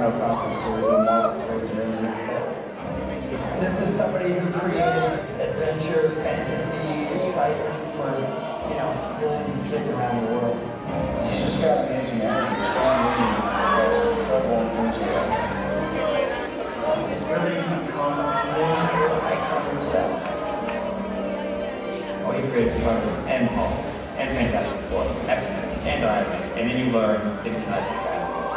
more complex stories than Marvel stories are ever told. This is somebody who created adventure, fantasy, excitement for, millions of kids around the world. He's just got amazing energy. Stan Lee has incredible enthusiasm. He's really become a major icon himself. Oh, he created Spider-Man and Hulk and Fantastic Four, X-Men, and Iron Man, and then you learn it's the nicest guy in the world.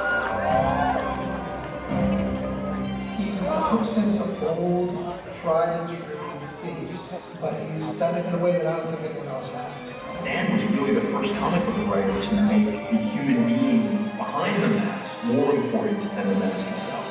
He hooks into old, tried and true themes, but he's done it in a way that I don't think anyone else has. Stan was really the first comic book writer to make the human being behind the mask more important than the mask itself.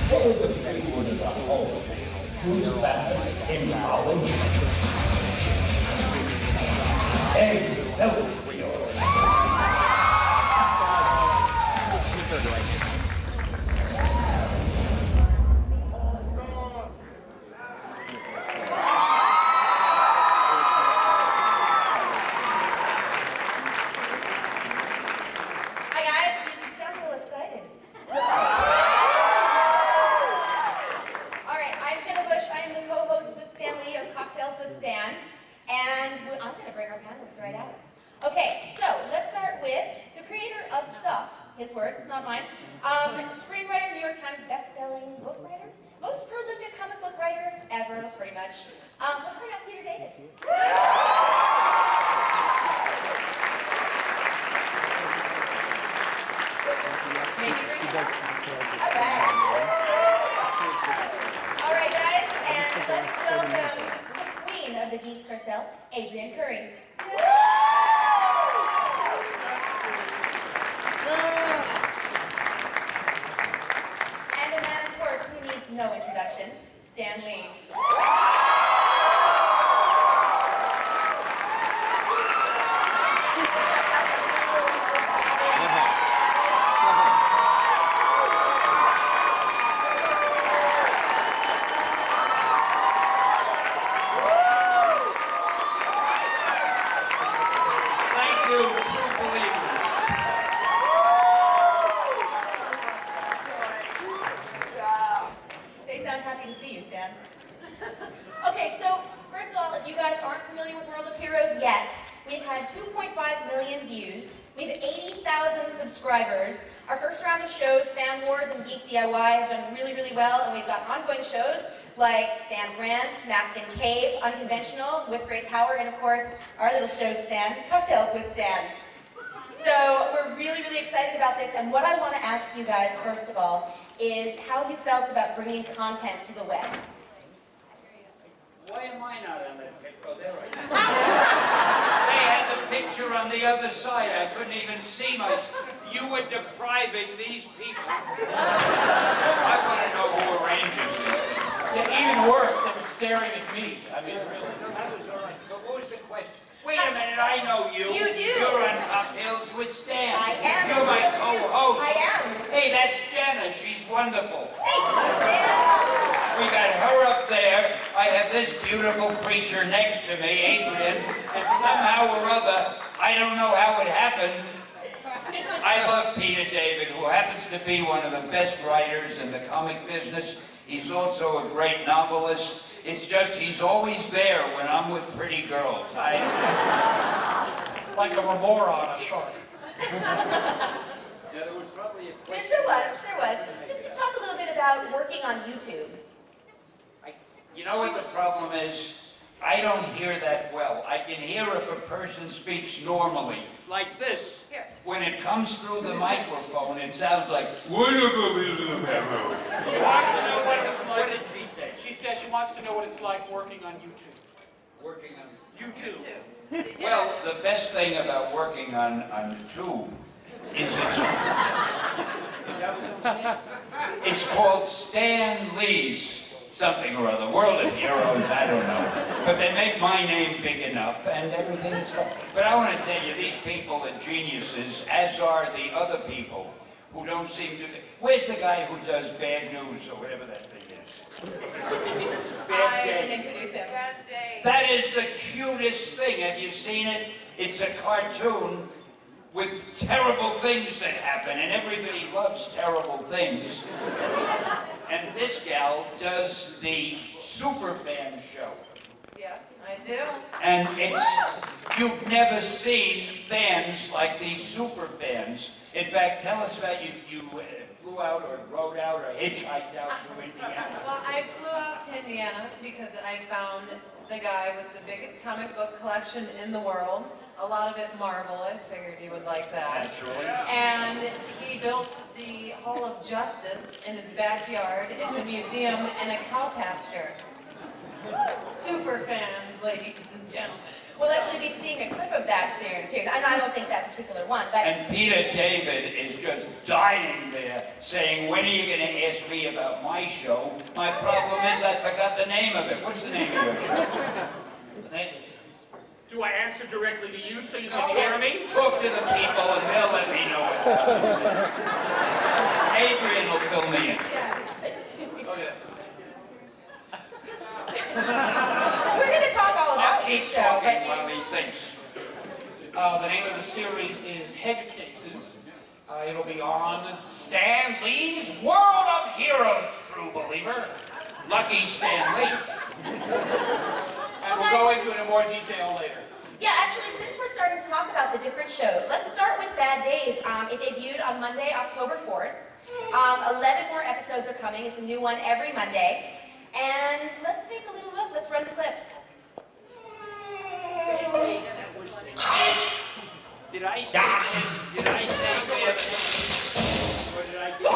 What was the big one about Hulk? Who's back in college? Hey, that was real. Hi guys, you sound a little excited. Alright, I'm Jenna Busch. I am the co-host with Stan Lee of Cocktails with Stan. And I'm going to bring our panelists right out. Okay, so let's start with the creator of Stuff, his words, not mine. Screenwriter, New York Times best-selling book writer, most prolific comic book writer ever, pretty much. Let's bring out Peter David. Maybe bring it up. All right, guys, and let's welcome the queen of the geeks herself, Adrienne Curry. And a man, of course, who needs no introduction, Stan Lee. They sound happy to see you, Stan. Okay, so first of all, if you guys aren't familiar with World of Heroes yet, we've had 2.5 million views. We have 80,000 subscribers. Our first round of shows, Fan Wars and Geek DIY, have done really, really well, and we've got ongoing shows like Stan's Rants, Mask and Cave, Unconventional, With Great Power, and of course, our little show, Stan, Cocktails with Stan. So we're really, really excited about this, and what I want to ask you guys, first of all, is how you felt about bringing content to the web. Why am I not on that picture? Oh, there I am. They had the picture on the other side. I couldn't even see myself. You were depriving these people. I want to know who arranges this. Yeah, even worse, they were staring at me. I mean, really. That was all right. But what was the question? Wait a minute, I know you. You do. You're on Cocktails with Stan. I am. You're my co-host. I am. Hey, that's Jenna. She's wonderful. Thank you, Stan. We got her up there. I have this beautiful creature next to me, Adrienne, and somehow or other, I don't know how it happened. I love Peter David, who happens to be one of the best writers in the comic business. He's also a great novelist. It's just he's always there when I'm with pretty girls. Like a remora on a shark. Yeah, there was probably a question. There was. Just to talk a little bit about working on YouTube. You know what the problem is? I don't hear that well. I can hear if a person speaks normally, like this. Here. When it comes through the microphone, it sounds like, She wants to know what it's like. What did she say? She says she wants wants to know what it's like working on YouTube. Working on YouTube. Well, the best thing about working on YouTube is it's called Stan Lee's something or other, World of Heroes, I don't know. But they make my name big enough and everything is fine. But I want to tell you, these people are geniuses, as are the other people who don't seem to... Where's the guy who does bad news or whatever that thing is? I didn't introduce him. Bad day. That is the cutest thing. Have you seen it? It's a cartoon with terrible things that happen, and everybody loves terrible things. And this gal does the Superfan show. Yeah, I do. And you've never seen fans like these super fans. In fact, tell us about you flew out or rode out or hitchhiked out to Indiana. Well, I flew out to Indiana because I found the guy with the biggest comic book collection in the world. A lot of it marble. I figured he would like that. Naturally. And he built the Hall of Justice in his backyard. It's a museum and a cow pasture. Super fans, ladies and gentlemen. We'll actually be seeing a clip of that soon, too. And I don't think that particular one, but... And Peter David is just dying there, saying, when are you going to ask me about my show? My problem is I forgot the name of it. What's the name of your show? Do I answer directly to you so you can hear me? Talk to the people and they'll let me know what Adrienne will fill me in. Okay. We're going to talk all about I'll keep your show, talking but while he thinks. The name of the series is Head Cases. It'll be on Stan Lee's World of Heroes, true believer. Lucky Stan Lee. And we'll go into it in more detail later. Yeah, actually, since we're starting to talk about the different shows, let's start with Bad Days. It debuted on Monday, October 4th. 11 more episodes are coming. It's a new one every Monday. And let's take a little look. Let's run the clip. Did I say bad things? Or did I get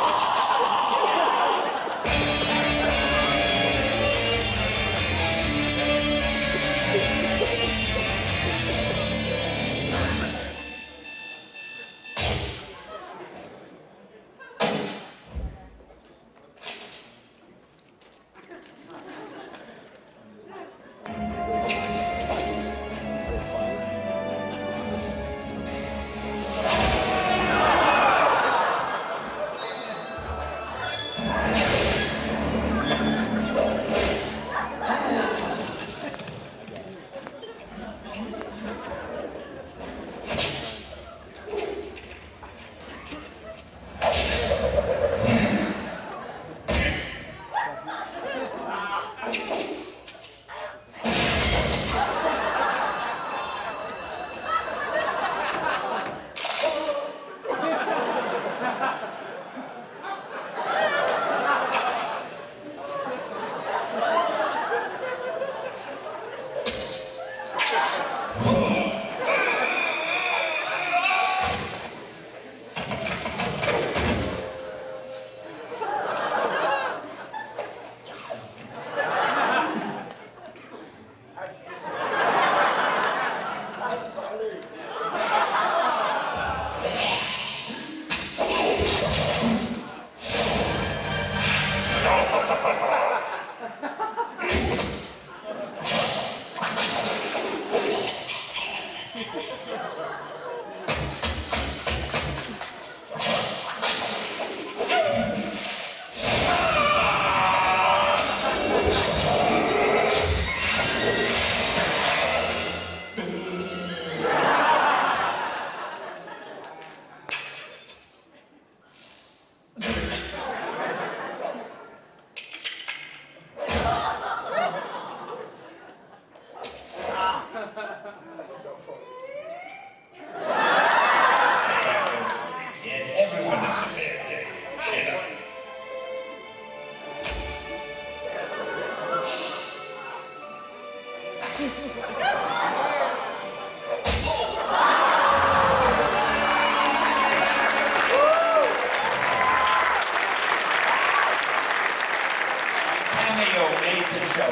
cameo made the show.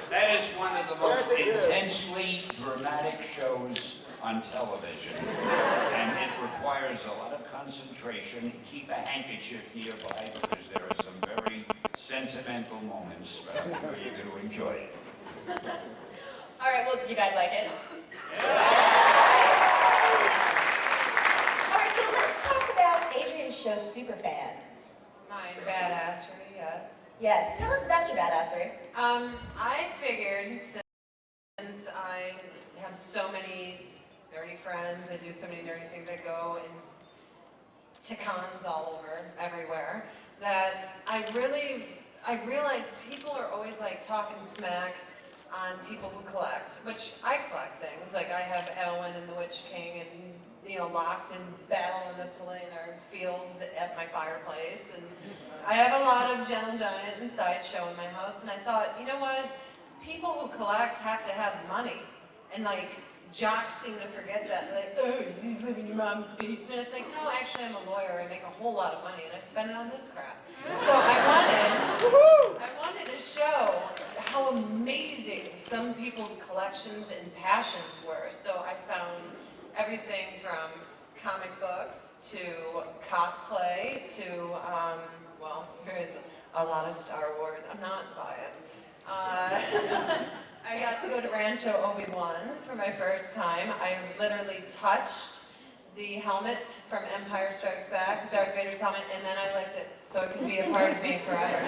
That is one of the most intensely dramatic shows on television. And it requires a lot of concentration. Keep a handkerchief nearby because there are some very sentimental moments, but I'm sure you're going to enjoy it. All right, well, you guys like it? All right, so let's talk about Adrienne's show's superfans. My badassery, yes. Yes, tell us about your badassery. I figured since I have so many nerdy friends, I do so many nerdy things, I go to cons all over, everywhere, that I realized people are always like talking smack on people who collect, which I collect things, like I have Elwyn and the Witch King and, you know, locked in battle in the Palinar fields at my fireplace, and I have a lot of Gentle Giant and Sideshow in my house, and I thought, you know what, people who collect have to have money, and like, jocks seem to forget that, like, oh, you live in your mom's basement. It's like, no, actually I'm a lawyer, I make a whole lot of money, and I spend it on this crap. So I wanted to show how amazing some people's collections and passions were. So I found everything from comic books to cosplay to, well, there is a lot of Star Wars. I'm not biased. I got to go to Rancho Obi-Wan for my first time. I literally touched the helmet from Empire Strikes Back, Darth Vader's helmet, and then I licked it so it could be a part of me forever.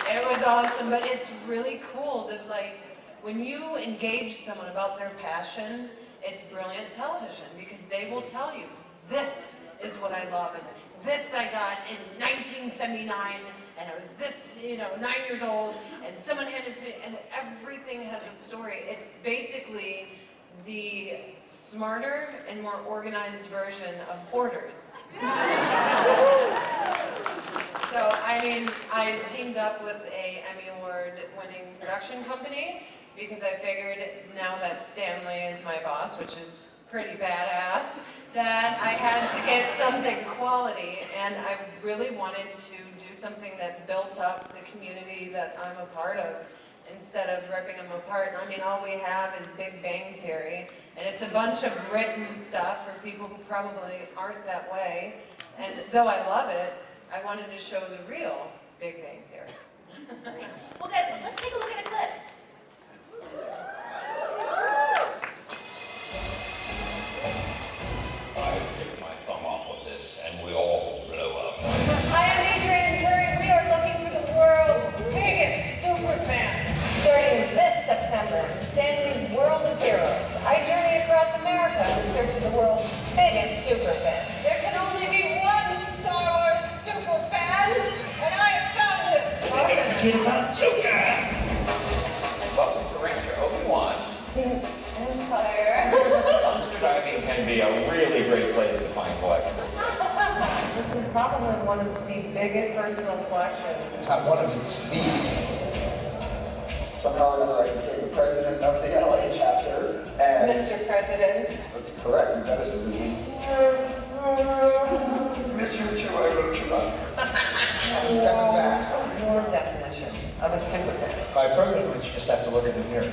It was awesome, but it's really cool to, like, when you engage someone about their passion, it's brilliant television because they will tell you, this is what I love, and this I got in 1979, and I was this, you know, 9 years old, and someone handed it to me, and everything has a story. It's basically the smarter and more organized version of Hoarders. So, I mean, I teamed up with a Emmy Award-winning production company because I figured now that Stanley is my boss, which is pretty badass, that I had to get something quality, and I really wanted to do something that built up the community that I'm a part of instead of ripping them apart. I mean, all we have is Big Bang Theory, and it's a bunch of written stuff for people who probably aren't that way, and though I love it, I wanted to show the real Big Bang Theory. Well, guys, let's take a look at a clip. I picked my thumb off of this, and we all blow up. Hi, I'm Adrienne Curry. We are looking for the world's biggest superfan. Starting this September in Stanley's World of Heroes, I journey across America in search of the world's biggest superfan. There can only be one Star Wars superfan, and I have found him. Welcome to Rancho Obi-Wan. Empire. Dumpster diving can be a really great place to find collectibles. This is probably one of the biggest personal collections. Not one of them, Steve. Somehow or another, I became the president of the LA chapter, and Mr. President. that's correct. You better say Mr. Chuba. I'm stepping back. Your definition of a superfan. By permanent, you just have to look in the mirror.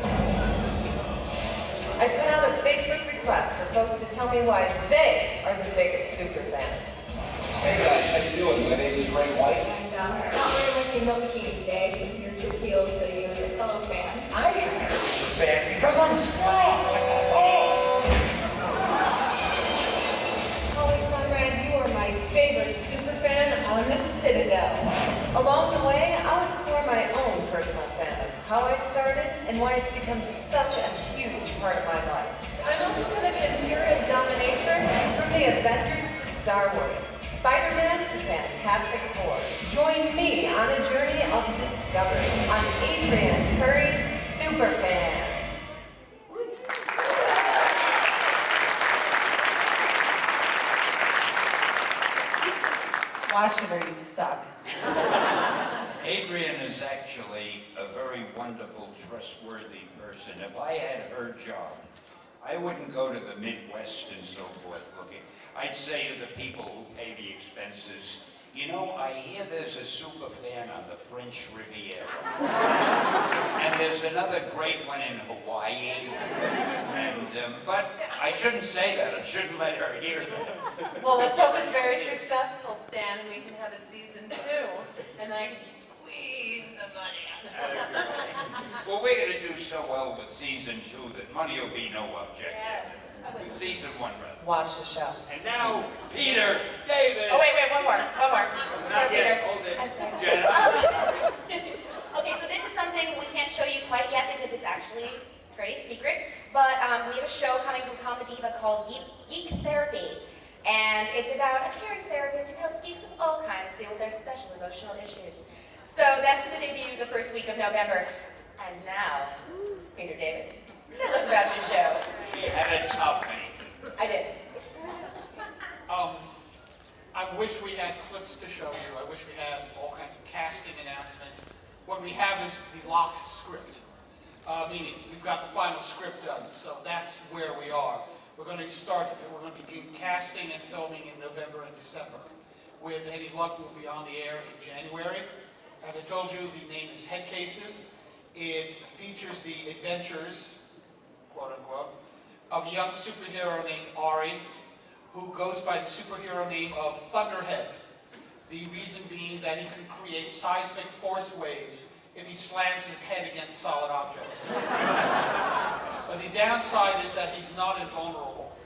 I put out a Facebook request for folks to tell me why they are the biggest superfan. Hey guys, how you doing? My name is Ray White. And we're not wearing much rainbow bikini today, so it's here to appeal to you as a fellow fan. I should be a super fan because I'm strong like a bull. Holly Conrad, you are my favorite superfan on the Citadel. Along the way, I'll explore my own personal fandom, how I started, and why it's become such a huge part of my life. I'm also going to be a period dominatrix from the Avengers to Star Wars, Spider-Man to Fantastic Four. Join me on a journey of discovery on Adrienne Curry's Superfans. Watch it or you suck. Adrienne is actually a very wonderful, trustworthy person. If I had her job, I wouldn't go to the Midwest and so forth looking. I'd say to the people who pay the expenses, You know, I hear there's a super fan on the French Riviera. And there's another great one in Hawaii. And, but I shouldn't say that. I shouldn't let her hear that. Well, let's hope it's very successful, Stan, and we can have a season 2, and then I can squeeze the money out of it. Well, we're going to do so well with season 2 that money will be no object. Yes. With season 1, rather. Watch the show. And now, Peter, David. Oh, wait, one more. Not yet, hold it. I'm sorry. Jenna. Okay, so this is something we can't show you quite yet because it's actually pretty secret, but we have a show coming from Comediva called Geek Therapy, and it's about a caring therapist who helps geeks of all kinds deal with their special emotional issues. So that's going to debut the first week of November. And now, Peter, David, tell us about your show. She had a top me. I did. I wish we had clips to show you. I wish we had all kinds of casting announcements. What we have is the locked script. Meaning, we've got the final script done, so that's where we are. We're going to begin casting and filming in November and December. With any luck, we'll be on the air in January. As I told you, the name is Head Cases. It features the adventures, quote unquote, of a young superhero named Ari, who goes by the superhero name of Thunderhead. The reason being that he can create seismic force waves if he slams his head against solid objects. But the downside is that he's not invulnerable.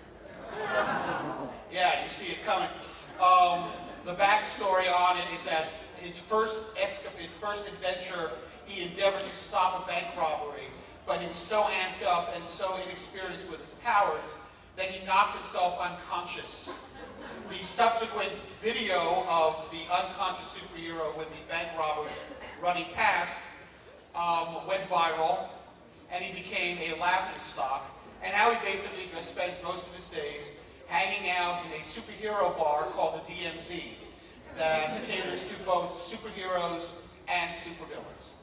Yeah, you see it coming. The backstory on it is that his first adventure, he endeavored to stop a bank robbery, but he was so amped up and so inexperienced with his powers that he knocked himself unconscious. The subsequent video of the unconscious superhero with the bank robbers running past went viral, and he became a laughingstock. And now he basically just spends most of his days hanging out in a superhero bar called the DMZ that caters to both superheroes and supervillains.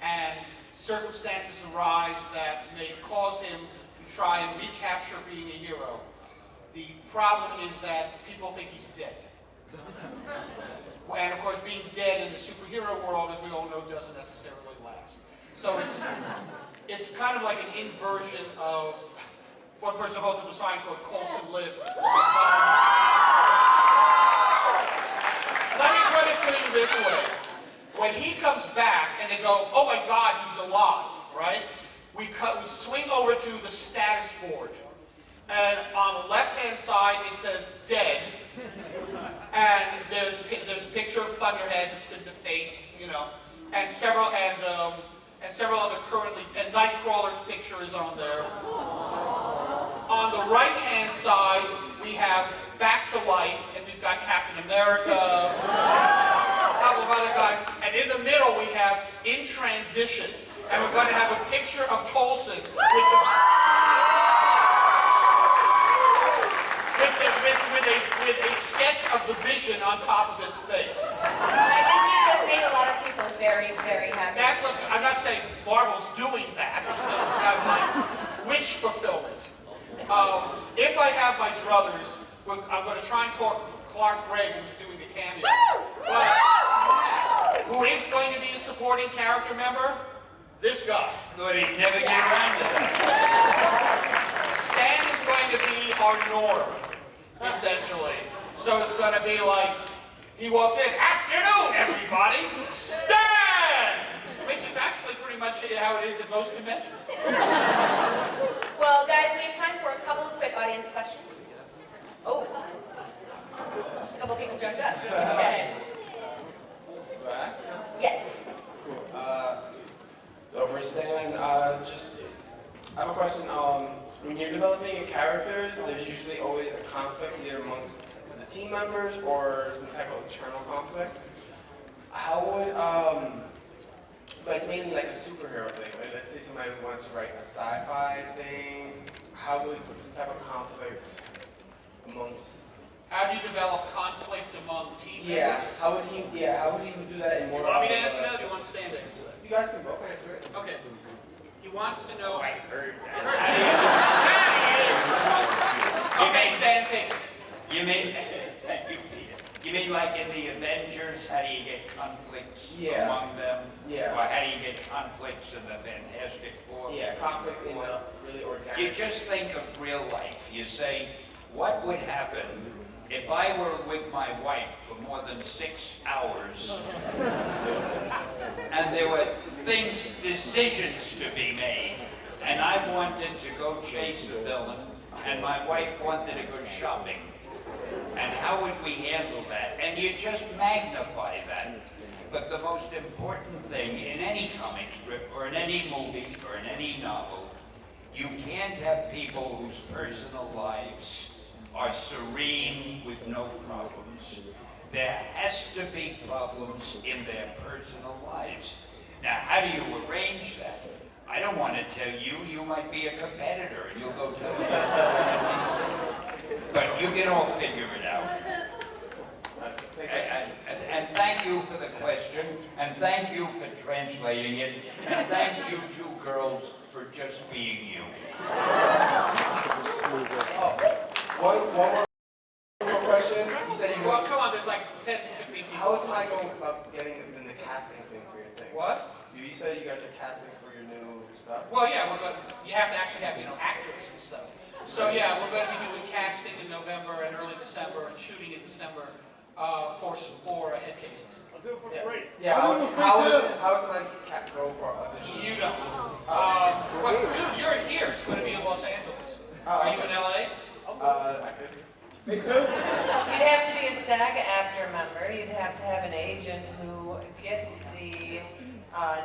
And circumstances arise that may cause him to try and recapture being a hero. The problem is that people think he's dead. And of course, being dead in the superhero world, as we all know, doesn't necessarily last. So it's kind of like an inversion of one person holds up a sign called Coulson Lives. Let me put it to you this way. When he comes back and they go, oh my God, he's alive, right? We swing over to the status board. And on the left-hand side, it says dead. And there's a picture of Thunderhead that's been defaced, you know, and several other and Nightcrawler's picture is on there. On the right-hand side, we have Back to Life, and we've got Captain America, a couple of other guys, and in the middle we have In Transition, and we're going to have a picture of Coulson with a sketch of the Vision on top of his face. I think you just made a lot of people very, very happy. That's what's. I'm not saying Marvel's doing that. It's just kind of like wish fulfillment. If I have my druthers, I'm going to try and talk Clark Gregg into doing the cameo. But who is going to be a supporting character member? This guy. Thought he'd never get around to that. Stan is going to be our Norm, essentially. So it's going to be like, he walks in, afternoon, everybody, Stan! Which is actually pretty much how it is at most conventions. Well, guys, we have time for a couple of quick audience questions. Oh. A couple of people jumped up. Okay. Yes. So for Stan, I have a question. When you're developing characters, there's usually always a conflict either amongst the team members or some type of internal conflict. How would, but it's mainly like a superhero thing. Like let's say somebody wants to write a sci-fi thing. How would we put some type of conflict amongst? How do you develop conflict among team members? Yeah. How would he do that in more? You want me to answer that, or do you want Stan to answer that? You guys can both answer it. Okay. He wants to know. I heard that. Okay, Stan, take it. You made. Thank you, Peter. You mean like in the Avengers, how do you get conflicts Yeah. among them? Yeah. Or how do you get conflicts in the Fantastic Four? Yeah, conflict in a really organic. You just think of real life. You say, what would happen if I were with my wife for more than 6 hours and there were decisions to be made, and I wanted to go chase a villain and my wife wanted to go shopping? And how would we handle that? And you just magnify that. But the most important thing in any comic strip or in any movie or in any novel, you can't have people whose personal lives are serene with no problems. There has to be problems in their personal lives. Now, how do you arrange that? I don't want to tell you. You might be a competitor and you'll go tell the but you can all figure it out. And thank you for the question, and thank you for translating it, and thank you two girls for just being you. One more question. You said you Well, come on, there's like 10, 15 people. How am I going about getting in the casting thing for your thing? What? You said you guys are casting for your new stuff? Well, yeah, we're going. You have to actually have, actors and stuff. So yeah, we're going to be doing casting in November and early December and shooting in December for head cases. I'll do it for free. Yeah. How does my cat go for audition? You don't. Well, dude, you're here. It's going to be in Los Angeles. Are you in LA? I could. You'd have to be a SAG-AFTRA member. You'd have to have an agent who gets the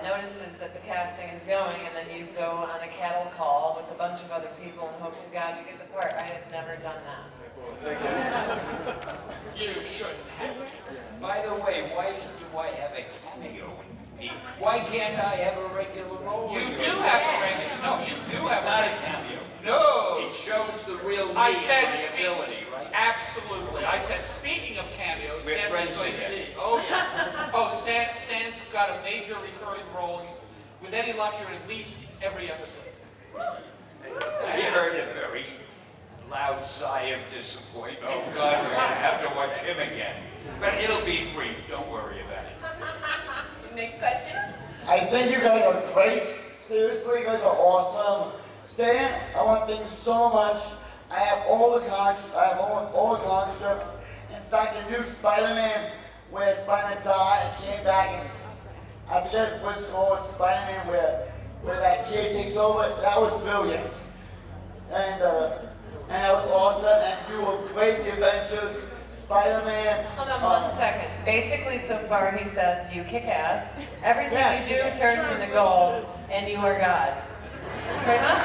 notices that the casting is going, and then you go on a cattle call with a bunch of other people and hope to God you get the part. I have never done that. You shouldn't have to. By the way, why do I have a cameo in me? Why can't I have a regular role? You do have a regular. No, you do have not a cameo. No. It shows the real me I and said my ability, right? Absolutely. I said, speaking of cameos, We're guess who's friends going again. to be? Oh, yeah. Oh, Stan's got a major recurring role. With any luck, you're in at least every episode. I heard a very loud sigh of disappointment. Oh, God, we're going to have to watch him again. But it'll be brief. Don't worry about it. Next question. I think you guys are great. Seriously, you guys are awesome. Stan, I want to thank you so much. I have almost all the comic strips. In fact, the new Spider-Man, where Spider-Man died and came back, and I forget what it's called, Spider-Man, where that kid takes over. That was brilliant, and that was awesome. And you were great. The Adventures, Spider-Man. Hold on 1 second. Basically, so far he says you kick ass. Everything you do turns into gold, and you are God. Pretty much?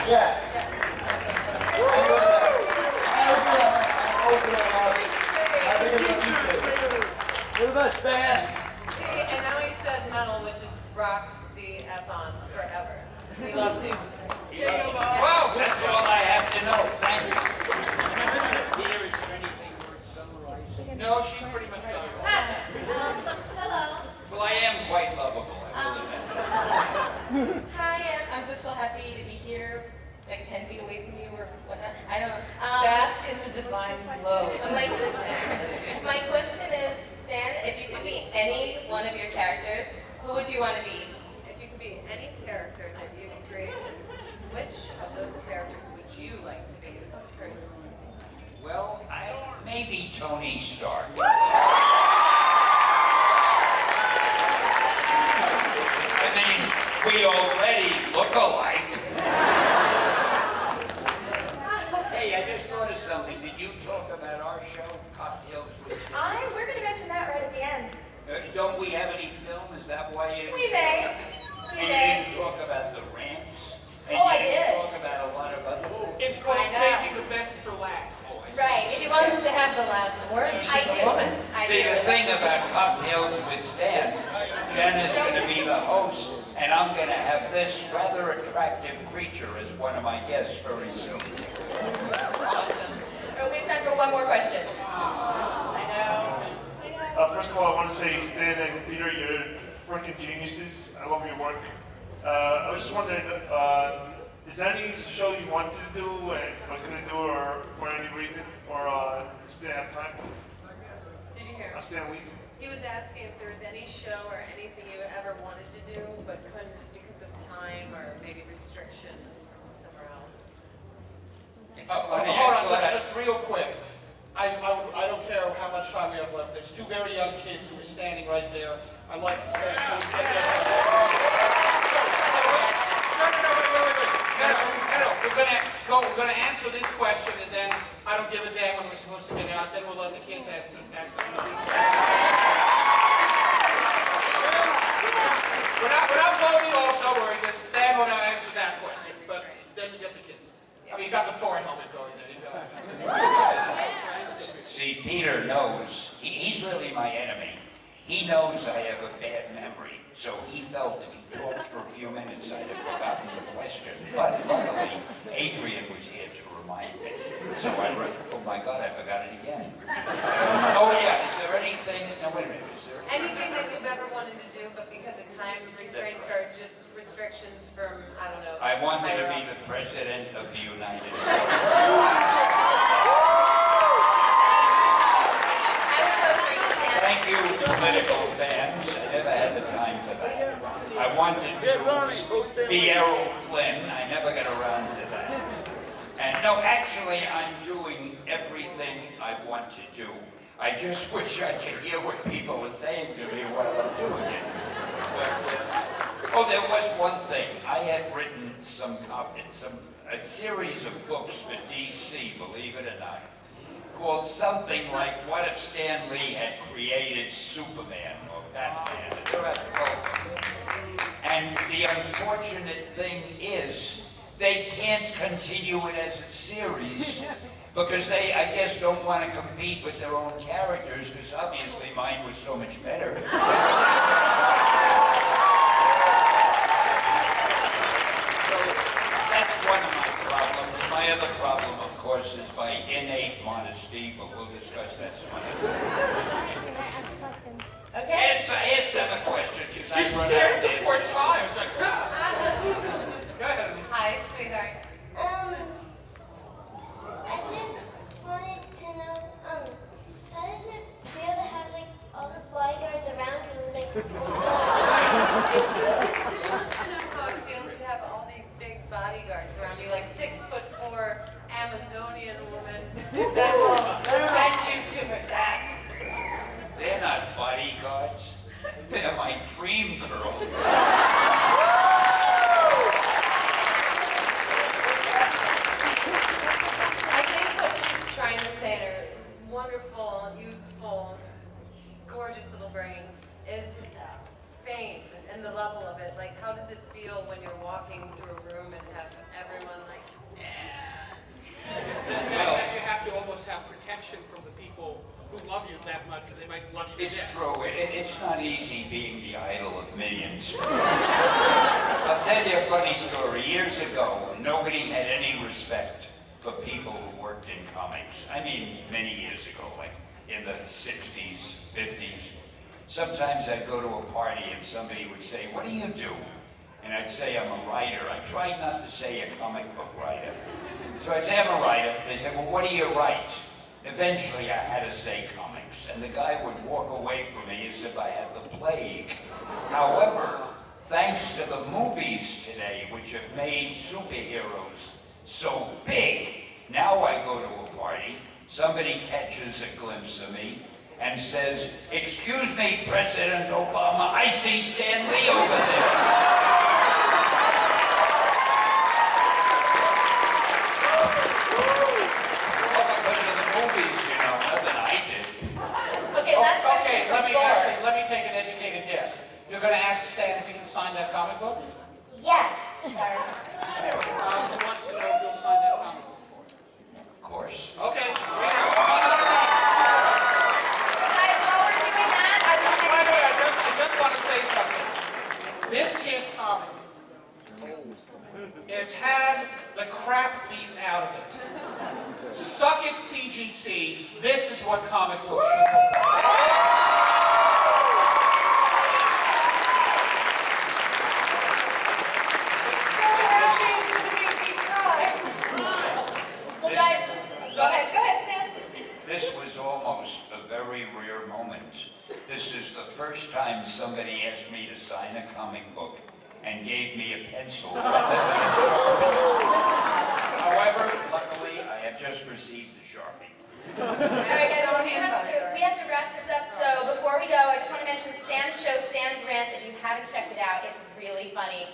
Yes. What about Stan? See, and now he said metal, which is rock the F on forever. He loves you. Wow, that's all I have to know. Thank you. Peter, is there anything worth summarizing? No, she's pretty much done. Hello. Well, I am quite lovable, I will admit. Hi, I'm just so happy to be here, like 10 feet away from you or whatnot. I don't know. Bask in the divine glow. My question is, Stan, if you could be any one of your characters, who would you want to be? If you could be any character that you created, which of those characters would you like to be personally? Well, maybe Tony Stark. I mean, we already look alike. Hey, I just thought of something. Did you talk about our show, Cocktails with Stan? We're going to mention that right at the end. Don't we have any film? Is that why you... We may. And you didn't talk about the Rants? And I you did. didn't talk about a lot of other... It's called saving the best for last. Right. She wants to have the last word. She's a woman. See, the thing about Cocktails with Stan, Jen is going to be the host, and I'm going to have this rather attractive creature as one of my guests very soon. Awesome. We have time for one more question. I know. First of all, I want to say, Stan and Peter, you're freaking geniuses. I love your work. I was just wondering, is there any show you wanted to do and couldn't do, or for any reason, or just didn't have time? Did you hear him? Stan Lee. He was asking if there was any show or anything you ever wanted to do, but couldn't because of time or maybe restrictions from somewhere else. Hold on, just real quick. I don't care how much time we have left. There's two very young kids who are standing right there. I'd like to say to them, get their No, we're gonna answer this question, and then I don't give a damn when we're supposed to get out. Then we'll let the kids ask them. We're not blowing you off. Don't worry. Just stand when I answer that question. But then we get the kids. I mean, you got the Thor helmet going there. You got See, Peter knows, he's really my enemy. He knows I have a bad memory, so he felt if he talked for a few minutes, I'd have forgotten the question. But luckily, Adrienne was here to remind me. So I wrote, oh my God, I forgot it again. Oh yeah, is there anything, no wait a minute, is there? Anything that you've ever wanted to do, but because of time restraints or just restrictions from, I don't know. I wanted to be the President of the United States. Thank you, political fans. I never had the time for that. I wanted to be Errol Flynn. I never got around to that. And no, actually, I'm doing everything I want to do. I just wish I could hear what people are saying to me while I'm doing it. Oh, there was one thing. I had written a series of books for DC, believe it or not, called something like What If Stan Lee Had Created Superman or Batman? And the unfortunate thing is they can't continue it as a series because they, I guess, don't want to compete with their own characters because obviously mine was so much better. One of my problems. My other problem, of course, is my innate modesty, but we'll discuss that some other time. Okay. Ask them a question, because I Just run stare out at of the poor answers. time. Go ahead. Hi, sweetheart. I just wanted to know, how does it feel to have like all those bodyguards around you? Like, She wants to know how it feels to have all these big bodyguards around you, like 6'4" Amazonian woman that will defend you to her death. They're not bodyguards. They're my dream girls. I think what she's trying to say to her wonderful, youthful, gorgeous little brain is fame and the level of it. Like, how does it feel when you're walking through a room and have everyone like stand? That you have to almost have protection from the people who love you that much, they might love you to It's death. true. It's not easy being the idol of millions. I'll tell you a funny story. Years ago, nobody had any respect for people who worked in comics. I mean, many years ago, like in the 60s, 50s. Sometimes I'd go to a party and somebody would say, "What do you do?" And I'd say, "I'm a writer." I tried not to say a comic book writer. So I'd say, "I'm a writer." They'd say, "Well, what do you write?" Eventually, I had to say comics, and the guy would walk away from me as if I had the plague. However, thanks to the movies today, which have made superheroes so big, now I go to a party, somebody catches a glimpse of me, and says, "Excuse me, President Obama, I see Stan Lee over there." Okay, let me take an educated guess. You're going to ask Stan if he can sign that comic book? yes, sir. Who wants to know if he'll sign that comic book for him? Of course. Okay, Guys, while we're doing that, I will mention I just want to say something. This kid's comic has had the crap beaten out of it. Suck it, CGC. This is what comic books should look like. Well, guys, go ahead, Stan. This was almost a very rare the first time somebody asked me to sign a comic book and gave me a pencil. However, luckily, I have just received the Sharpie. All right, guys, we have to wrap this up. So before we go, I just want to mention Stan's show, Stan's Rants. If you haven't checked it out, it's really funny.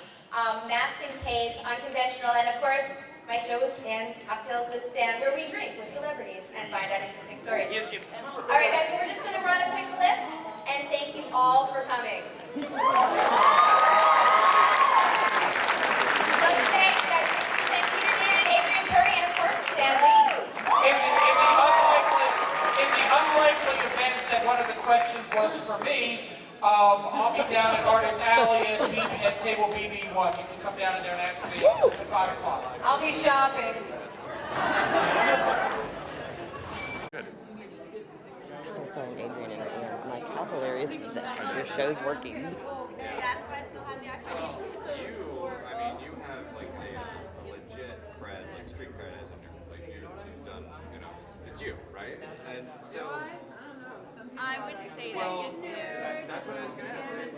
Mask and Cake, Unconventional, and of course, my show with Stan, Cocktails with Stan, where we drink with celebrities and find out interesting stories. All right, guys, so we're just going to run a quick clip, and thank you all for coming. Adrienne Curry, and of course, Stanley. In the unlikely event that one of the questions was for me, I'll be down at Artist Alley at table BB1. You can come down in there and ask me at 5 o'clock. I'll be shopping. I was telling Adrienne and Anne, I'm like, how hilarious is that? Your show's working. That's why I still have the iPhone. You have like a legit cred, like street cred as like you've done, it's you, right? And so. I would say that you do. That's what I was gonna ask.